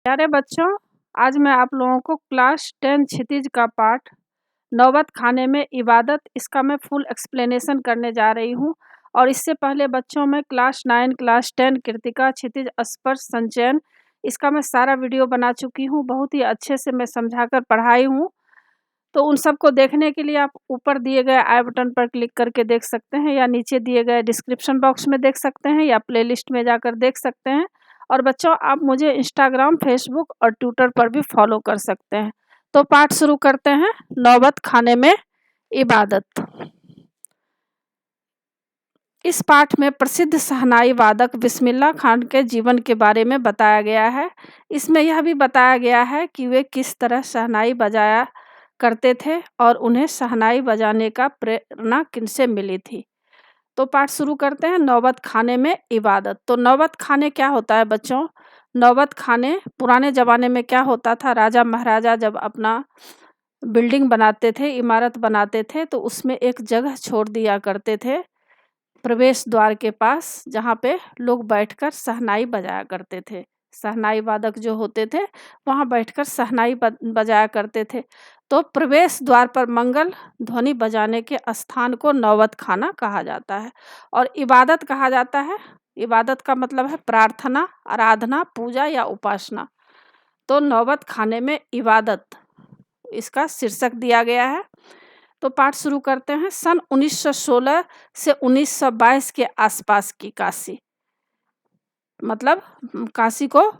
प्यारे बच्चों, आज मैं आप लोगों को क्लास 10 क्षितिज का पाठ नौबत खाने में इबादत इसका मैं फुल एक्सप्लेनेशन करने जा रही हूँ। और इससे पहले बच्चों मैं क्लास 9 क्लास 10 कृतिका क्षितिज स्पर्श संचयन इसका मैं सारा वीडियो बना चुकी हूँ। बहुत ही अच्छे से मैं समझाकर पढ़ाई हूँ। तो उन सबको देखने के लिए आप ऊपर दिए गए आई बटन पर क्लिक करके देख सकते हैं, या नीचे दिए गए डिस्क्रिप्शन बॉक्स में देख सकते हैं, या प्लेलिस्ट में जाकर देख सकते हैं। और बच्चों, आप मुझे इंस्टाग्राम, फेसबुक और ट्विटर पर भी फॉलो कर सकते हैं। तो पाठ शुरू करते हैं। नौबत खाने में इबादत। इस पाठ में प्रसिद्ध शहनाई वादक बिस्मिल्लाह खान के जीवन के बारे में बताया गया है। इसमें यह भी बताया गया है कि वे किस तरह शहनाई बजाया करते थे और उन्हें शहनाई बजाने का प्रेरणा किनसे मिली थी। तो पाठ शुरू करते हैं। नौबत खाने में इबादत। तो नौबत खाने क्या होता है बच्चों? नौबत खाने पुराने ज़माने में क्या होता था, राजा महाराजा जब अपना बिल्डिंग बनाते थे, इमारत बनाते थे, तो उसमें एक जगह छोड़ दिया करते थे प्रवेश द्वार के पास, जहाँ पे लोग बैठकर शहनाई बजाया करते थे। शहनाई वादक जो होते थे वहाँ बैठकर शहनाई बजाया करते थे। तो प्रवेश द्वार पर मंगल ध्वनि बजाने के स्थान को नौबत खाना कहा जाता है। और इबादत कहा जाता है। इबादत का मतलब है प्रार्थना, आराधना, पूजा या उपासना। तो नौबत खाने में इबादत इसका शीर्षक दिया गया है। तो पाठ शुरू करते हैं। सन 1916 से 1922 के आसपास की काशी, मतलब काशी को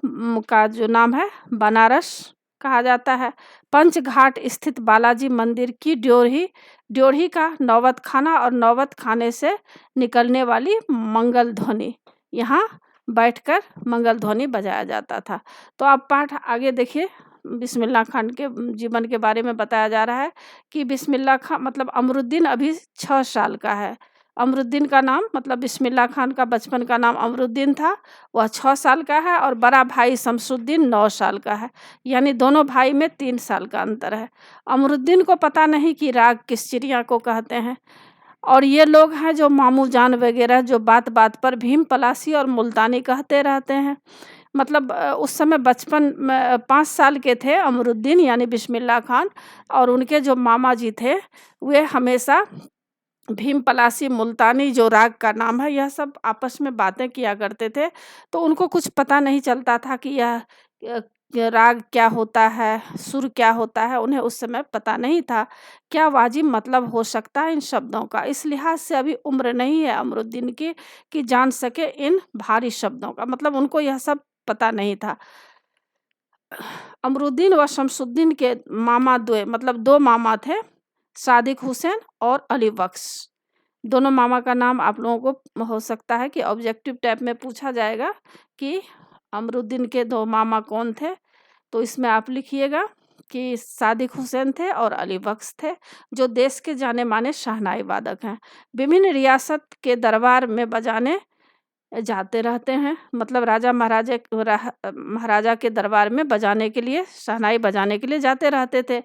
का जो नाम है बनारस कहा जाता है। पंचघाट स्थित बालाजी मंदिर की ड्योढ़ी का नौबत खाना और नौबत खाने से निकलने वाली मंगल ध्वनि, यहाँ बैठकर मंगल ध्वनि बजाया जाता था। तो आप पाठ आगे देखिए। बिस्मिल्लाह खान के जीवन के बारे में बताया जा रहा है कि बिस्मिल्लाह खान मतलब अमरुद्दीन अभी 6 साल का है। अमरुद्दीन का नाम मतलब बिस्मिल्लाह खान का बचपन का नाम अमरुद्दीन था। वह 6 साल का है और बड़ा भाई शमसुद्दीन 9 साल का है। यानी दोनों भाई में 3 साल का अंतर है। अमरुद्दीन को पता नहीं कि राग किस चिड़िया को कहते हैं। और ये लोग हैं जो मामू जान वगैरह जो बात बात पर भीम पलासी और मुल्तानी कहते रहते हैं। मतलब उस समय बचपन में 5 साल के थे अमरुद्दीन यानी बिस्मिल्लाह खान, और उनके जो मामा जी थे वे हमेशा भीम पलासी, मुल्तानी जो राग का नाम है, यह सब आपस में बातें किया करते थे। तो उनको कुछ पता नहीं चलता था कि यह राग क्या होता है, सुर क्या होता है। उन्हें उस समय पता नहीं था क्या वाजिब मतलब हो सकता है इन शब्दों का। इस लिहाज से अभी उम्र नहीं है अमरुद्दीन की कि जान सके इन भारी शब्दों का, मतलब उनको यह सब पता नहीं था। अमरुद्दीन व शमसुद्दीन के मामा मतलब 2 मामा थे, सादिक हुसैन और अली बख्श। दोनों मामा का नाम आप लोगों को हो सकता है कि ऑब्जेक्टिव टाइप में पूछा जाएगा कि अमरुद्दीन के 2 मामा कौन थे। तो इसमें आप लिखिएगा कि सादिक हुसैन थे और अली बख्श थे, जो देश के जाने माने शहनाई वादक हैं। विभिन्न रियासत के दरबार में बजाने जाते रहते हैं, मतलब महाराजा के दरबार में बजाने के लिए, शहनाई बजाने के लिए जाते रहते थे।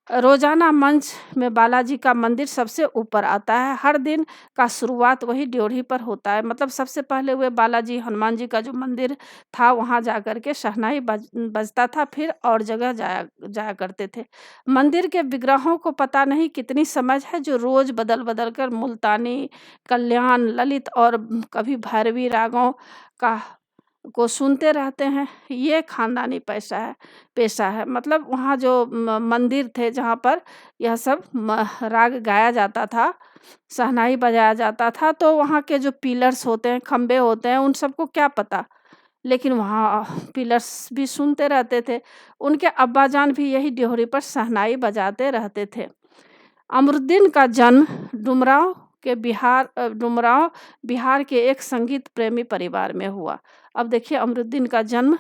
रोजाना मंच में बालाजी का मंदिर सबसे ऊपर आता है। हर दिन का शुरुआत वही ड्योढ़ी पर होता है। मतलब सबसे पहले वे बालाजी हनुमान जी का जो मंदिर था वहाँ जा कर के शहनाई बजता था, फिर और जगह जाया करते थे। मंदिर के विग्रहों को पता नहीं कितनी समझ है, जो रोज बदल बदल कर मुल्तानी, कल्याण, ललित और कभी भैरवी रागों को सुनते रहते हैं। ये खानदानी पेशा है। मतलब वहाँ जो मंदिर थे जहाँ पर यह सब राग गाया जाता था, शहनाई बजाया जाता था, तो वहाँ के जो पिलर्स होते हैं, खंबे होते हैं, उन सबको क्या पता, लेकिन वहाँ पिलर्स भी सुनते रहते थे। उनके अब्बाजान भी यही ड्योढ़ी पर शहनाई बजाते रहते थे। अमरुद्दीन का जन्म डुमरांव बिहार के एक संगीत प्रेमी परिवार में हुआ। अब देखिए, अमरुद्दीन का जन्म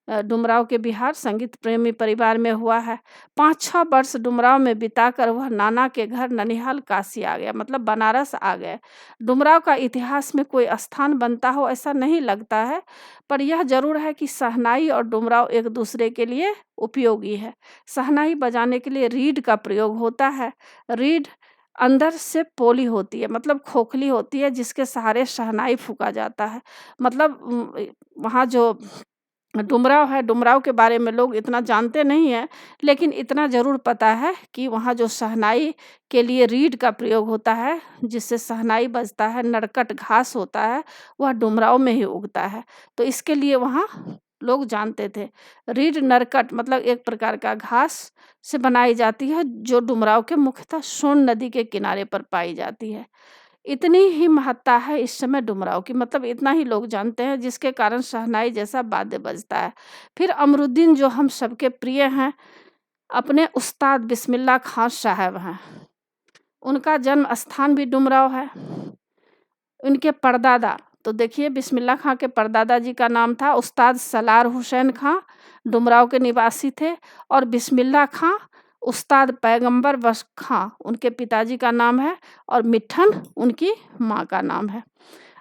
डुमरांव के बिहार संगीत प्रेमी परिवार में हुआ है। 5-6 वर्ष डुमरांव में बिताकर वह नाना के घर ननिहाल काशी आ गया, मतलब बनारस आ गए। डुमरांव का इतिहास में कोई स्थान बनता हो ऐसा नहीं लगता है, पर यह जरूर है कि शहनाई और डुमरांव एक दूसरे के लिए उपयोगी है। शहनाई बजाने के लिए रीड का प्रयोग होता है। रीड अंदर से पोली होती है, मतलब खोखली होती है, जिसके सहारे शहनाई फूंका जाता है। मतलब वहाँ जो डुमरांव है, डुमरांव के बारे में लोग इतना जानते नहीं हैं, लेकिन इतना ज़रूर पता है कि वहाँ जो शहनाई के लिए रीड का प्रयोग होता है, जिससे शहनाई बजता है, नरकट घास होता है, वह डुमरांव में ही उगता है। तो इसके लिए वहाँ लोग जानते थे। रीड नरकट मतलब एक प्रकार का घास से बनाई जाती है, जो डुमरांव के मुख्यतः सोन नदी के किनारे पर पाई जाती है। इतनी ही महत्ता है इस समय डुमराव की, मतलब इतना ही लोग जानते हैं, जिसके कारण शहनाई जैसा वाद्य बजता है। फिर अमरुद्दीन जो हम सबके प्रिय हैं, अपने उस्ताद बिस्मिल्लाह खां साहब हैं। उनका जन्म स्थान भी डुमराव है। उनके परदादा, तो देखिए बिस्मिल्लाह खां के परदादा जी का नाम था उस्ताद सलार हुसैन खां, डुमराव के निवासी थे। और बिस्मिल्लाह खां उस्ताद पैगंबर बख्श खां उनके पिताजी का नाम है, और मिठन उनकी माँ का नाम है।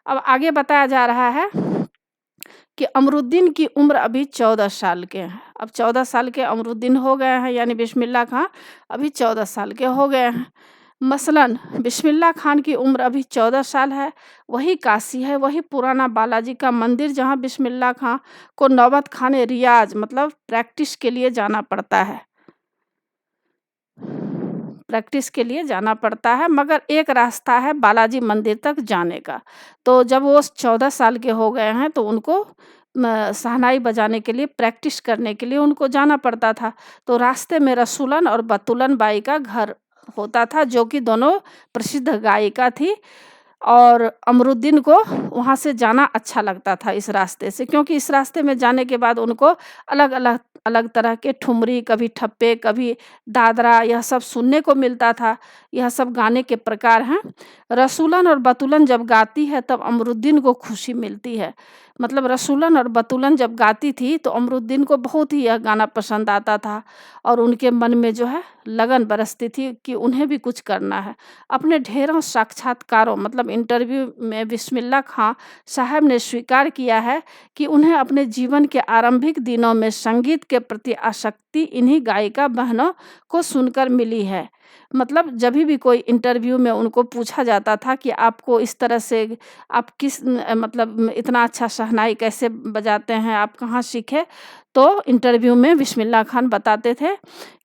अब आगे बताया जा रहा है कि अमरुद्दीन की उम्र अभी 14 साल के हैं। अब 14 साल के अमरुद्दीन हो गए हैं, यानी बिस्मिल्लाह खां अभी 14 साल के हो गए हैं। मसलन बिस्मिल्लाह खान की उम्र अभी 14 साल है। वही काशी है, वही पुराना बालाजी का मंदिर, जहाँ बिस्मिल्लाह खां को नौबत खाने रियाज मतलब प्रैक्टिस के लिए जाना पड़ता है। प्रैक्टिस के लिए जाना पड़ता है, मगर एक रास्ता है बालाजी मंदिर तक जाने का। तो जब वो 14 साल के हो गए हैं, तो उनको शहनाई बजाने के लिए, प्रैक्टिस करने के लिए उनको जाना पड़ता था। तो रास्ते में रसूलन और बतुलन बाई का घर होता था, जो कि दोनों प्रसिद्ध गायिका थी। और अमरुद्दीन को वहाँ से जाना अच्छा लगता था इस रास्ते से, क्योंकि इस रास्ते में जाने के बाद उनको अलग तरह के ठुमरी, कभी ठप्पे, कभी दादरा, यह सब सुनने को मिलता था। यह सब गाने के प्रकार हैं। रसूलन और बतुलन जब गाती है, तब अमरुद्दीन को खुशी मिलती है। मतलब रसूलन और बतुलन जब गाती थी, तो अमरुद्दीन को बहुत ही यह गाना पसंद आता था, और उनके मन में जो है लगन बरसती थी कि उन्हें भी कुछ करना है। अपने ढेरों साक्षात्कारों मतलब इंटरव्यू में बिस्मिल्लाह खां साहब ने स्वीकार किया है कि उन्हें अपने जीवन के आरंभिक दिनों में संगीत के प्रति आसक्ति इन्हीं गायिका बहनों को सुनकर मिली है। मतलब जब भी कोई इंटरव्यू में उनको पूछा जाता था कि आपको इस तरह से, आप किस मतलब इतना अच्छा शहनाई कैसे बजाते हैं, आप कहाँ सीखे, तो इंटरव्यू में बिस्मिल्लाह खान बताते थे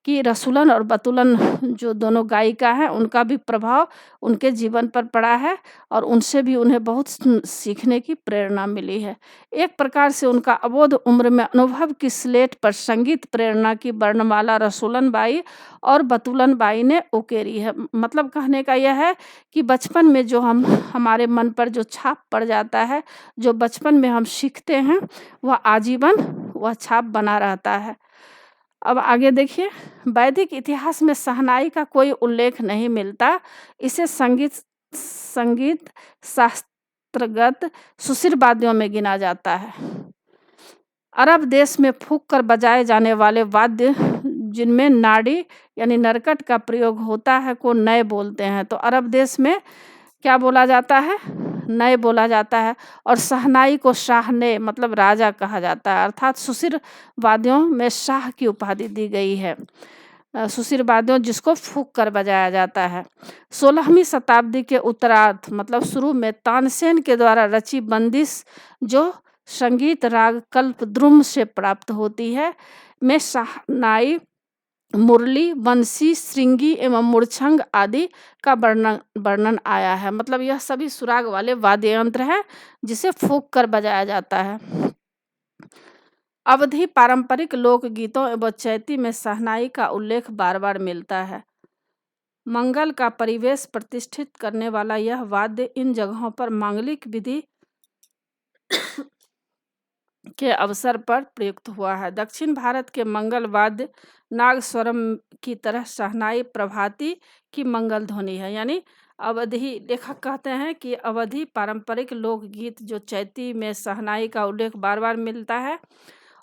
कि रसूलन और बतुलन जो दोनों गायिका हैं, उनका भी प्रभाव उनके जीवन पर पड़ा है, और उनसे भी उन्हें बहुत सीखने की प्रेरणा मिली है। एक प्रकार से उनका अबोध उम्र में अनुभव की स्लेट पर संगीत प्रेरणा की वर्णमाला रसूलन बाई और बतुलन बाई ने उकेरी है। मतलब कहने का यह है कि बचपन में जो हमारे मन पर जो छाप पड़ जाता है, जो बचपन में हम सीखते हैं, वह आजीवन वह छाप बना रहता है। अब आगे देखिए, वैदिक इतिहास में शहनाई का कोई उल्लेख नहीं मिलता। इसे संगीत शास्त्रगत सुशिर वाद्यों में गिना जाता है। अरब देश में फूंक कर बजाए जाने वाले वाद्य, जिनमें नाड़ी यानी नरकट का प्रयोग होता है, को नय बोलते हैं। तो अरब देश में क्या बोला जाता है? नय बोला जाता है। और शहनाई को शाहने मतलब राजा कहा जाता है, अर्थात सुशिर वाद्यों में शाह की उपाधि दी गई है। सुशिर वाद्यों जिसको फूंक कर बजाया जाता है। 16वीं शताब्दी के उत्तरार्ध मतलब शुरू में तानसेन के द्वारा रची बंदिश, जो संगीत राग कल्पद्रुम से प्राप्त होती है, में शहनाई, मुरली, बंसी, श्रृंगी एवं मूर्छंग आदि का वर्णन आया है। मतलब यह सभी सुराग वाले वाद्य यंत्र हैं, जिसे फूंक कर बजाया जाता है। अवधी पारंपरिक लोकगीतों एवं चैती में शहनाई का उल्लेख बार बार मिलता है। मंगल का परिवेश प्रतिष्ठित करने वाला यह वाद्य इन जगहों पर मांगलिक विधि के अवसर पर प्रयुक्त हुआ है। दक्षिण भारत के मंगल वाद्य नागस्वरम की तरह शहनाई प्रभाती की मंगल ध्वनि है। यानी अवधी, लेखक कहते हैं कि अवधी पारंपरिक लोकगीत जो चैती में शहनाई का उल्लेख बार बार मिलता है,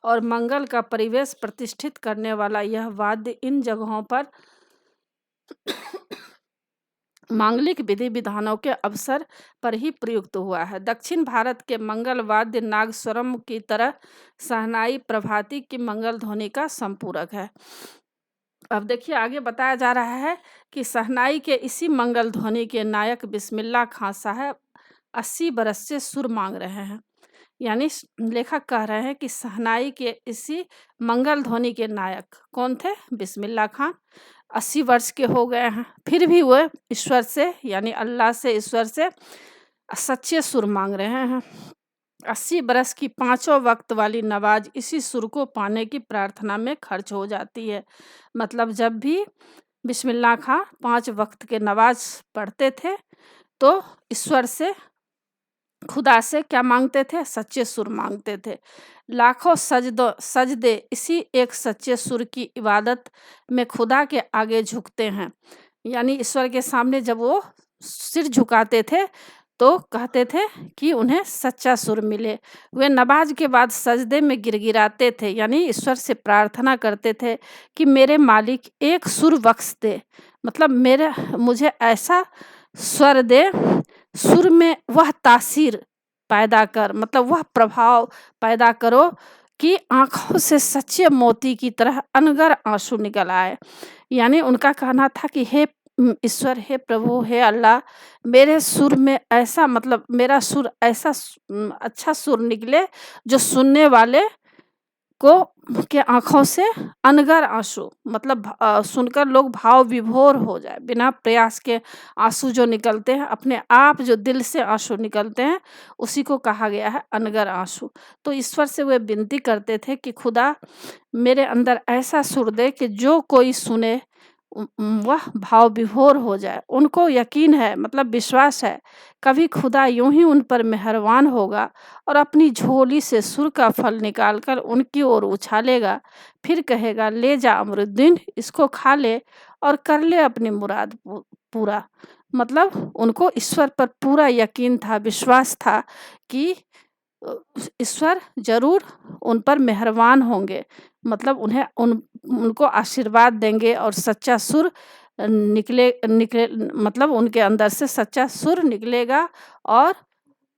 और मंगल का परिवेश प्रतिष्ठित करने वाला यह वाद्य इन जगहों पर मांगलिक विधि विधानों के अवसर पर ही प्रयुक्त हुआ है। दक्षिण भारत के मंगल वाद्य नागस्वरम की तरह शहनाई प्रभाती की मंगल ध्वनि का संपूरक है। अब देखिए आगे बताया जा रहा है कि शहनाई के इसी मंगल ध्वनि के नायक बिस्मिल्लाह खां साहब 80 बरस से सुर मांग रहे हैं। यानी लेखक कह रहे हैं कि शहनाई के इसी मंगल ध्वनि के नायक कौन थे? बिस्मिल्लाह खान। 80 वर्ष के हो गए हैं, फिर भी वह ईश्वर से यानी अल्लाह से, ईश्वर से सच्चे सुर मांग रहे हैं। 80 बरस की पांचों वक्त वाली नमाज इसी सुर को पाने की प्रार्थना में खर्च हो जाती है। मतलब जब भी बिस्मिल्लाह खां 5 वक्त के नमाज पढ़ते थे तो ईश्वर से, खुदा से क्या मांगते थे? सच्चे सुर मांगते थे। लाखों सजदे इसी एक सच्चे सुर की इबादत में खुदा के आगे झुकते हैं। यानी ईश्वर के सामने जब वो सिर झुकाते थे तो कहते थे कि उन्हें सच्चा सुर मिले। वे नमाज के बाद सजदे में गिड़गिड़ाते थे, यानी ईश्वर से प्रार्थना करते थे कि मेरे मालिक एक सुर बख्श दे, मतलब मुझे ऐसा स्वर दे, सुर में वह तासीर पैदा कर, मतलब वह प्रभाव पैदा करो कि आँखों से सच्चे मोती की तरह अनगर आंसू निकल आए। यानी उनका कहना था कि हे ईश्वर, हे प्रभु, हे अल्लाह, मेरे सुर में ऐसा, मतलब मेरा सुर ऐसा अच्छा सुर निकले जो सुनने वाले को के आँखों से अनगर आंसू, मतलब सुनकर लोग भाव विभोर हो जाए। बिना प्रयास के आंसू जो निकलते हैं, अपने आप जो दिल से आंसू निकलते हैं, उसी को कहा गया है अनगर आंसू। तो ईश्वर से वे विनती करते थे कि खुदा मेरे अंदर ऐसा सुर दे कि जो कोई सुने वह भाव विभोर हो जाए। उनको यकीन है, मतलब विश्वास है, कभी खुदा यूं ही उन पर मेहरबान होगा और अपनी झोली से सुर का फल निकालकर उनकी ओर उछालेगा, फिर कहेगा ले जा अमरुद्दीन, इसको खा ले और कर ले अपनी मुराद पूरा। मतलब उनको ईश्वर पर पूरा यकीन था, विश्वास था कि ईश्वर जरूर उन पर मेहरबान होंगे, मतलब उनको आशीर्वाद देंगे और सच्चा सुर निकले, मतलब उनके अंदर से सच्चा सुर निकलेगा और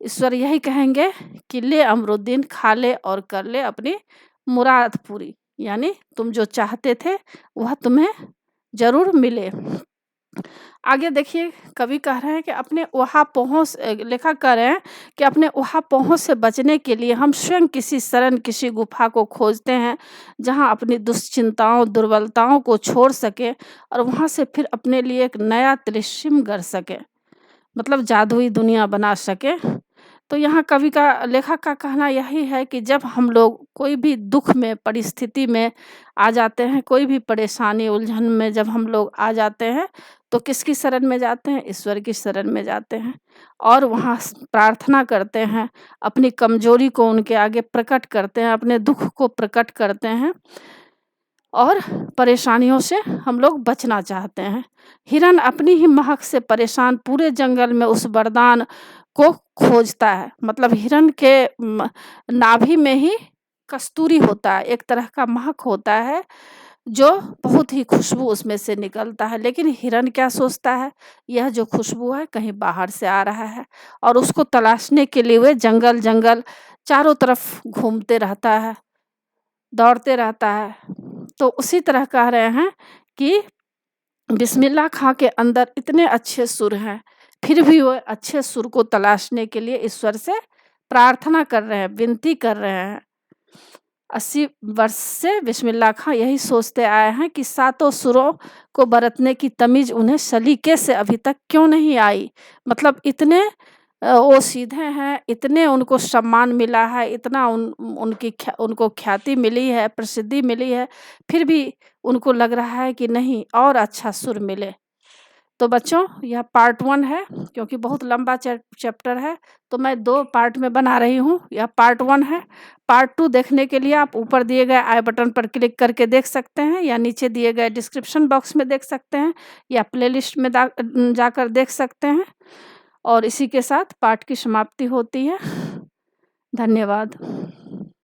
ईश्वर यही कहेंगे कि ले अमरुद्दीन, खा ले और कर ले अपनी मुराद पूरी। यानी तुम जो चाहते थे वह तुम्हें जरूर मिले। आगे देखिए, कवि कह रहे हैं कि अपने ऊहापोहों से, लेखक कह रहे हैं कि अपने ऊहापोहों से बचने के लिए हम स्वयं किसी शरण, किसी गुफा को खोजते हैं जहां अपनी दुश्चिंताओं, दुर्बलताओं को छोड़ सके और वहां से फिर अपने लिए एक नया त्रिशिम गढ़ सके, मतलब जादुई दुनिया बना सके। तो यहाँ कवि का, लेखक का कहना यही है कि जब हम लोग कोई भी दुख में, परिस्थिति में आ जाते हैं, कोई भी परेशानी, उलझन में जब हम लोग आ जाते हैं तो किसकी शरण में जाते हैं? ईश्वर की शरण में जाते हैं और वहाँ प्रार्थना करते हैं, अपनी कमजोरी को उनके आगे प्रकट करते हैं, अपने दुख को प्रकट करते हैं और परेशानियों से हम लोग बचना चाहते हैं। हिरन अपनी ही महक से परेशान पूरे जंगल में उस वरदान को खोजता है। मतलब हिरन के नाभि में ही कस्तूरी होता है, एक तरह का महक होता है जो बहुत ही खुशबू उसमें से निकलता है। लेकिन हिरन क्या सोचता है, यह जो खुशबू है कहीं बाहर से आ रहा है और उसको तलाशने के लिए वह जंगल जंगल चारों तरफ घूमते रहता है, दौड़ते रहता है। तो उसी तरह कह रहे हैं कि बिस्मिल्लाह खां के अंदर इतने अच्छे सुर हैं, फिर भी वो अच्छे सुर को तलाशने के लिए ईश्वर से प्रार्थना कर रहे हैं, विनती कर रहे हैं। 80 वर्ष से बिस्मिल्लाह खां यही सोचते आए हैं कि सातों सुरों को बरतने की तमीज उन्हें सलीके से अभी तक क्यों नहीं आई। मतलब इतने वो सीधे हैं, इतने उनको सम्मान मिला है, इतना उनको ख्याति मिली है, प्रसिद्धि मिली है, फिर भी उनको लग रहा है कि नहीं और अच्छा सुर मिले। तो बच्चों, यह पार्ट 1 है, क्योंकि बहुत लंबा चैप्टर है तो मैं 2 पार्ट में बना रही हूँ। यह पार्ट 1 है। पार्ट 2 देखने के लिए आप ऊपर दिए गए आई बटन पर क्लिक करके देख सकते हैं, या नीचे दिए गए डिस्क्रिप्शन बॉक्स में देख सकते हैं, या प्लेलिस्ट में जाकर देख सकते हैं। और इसी के साथ पाठ की समाप्ति होती है। धन्यवाद।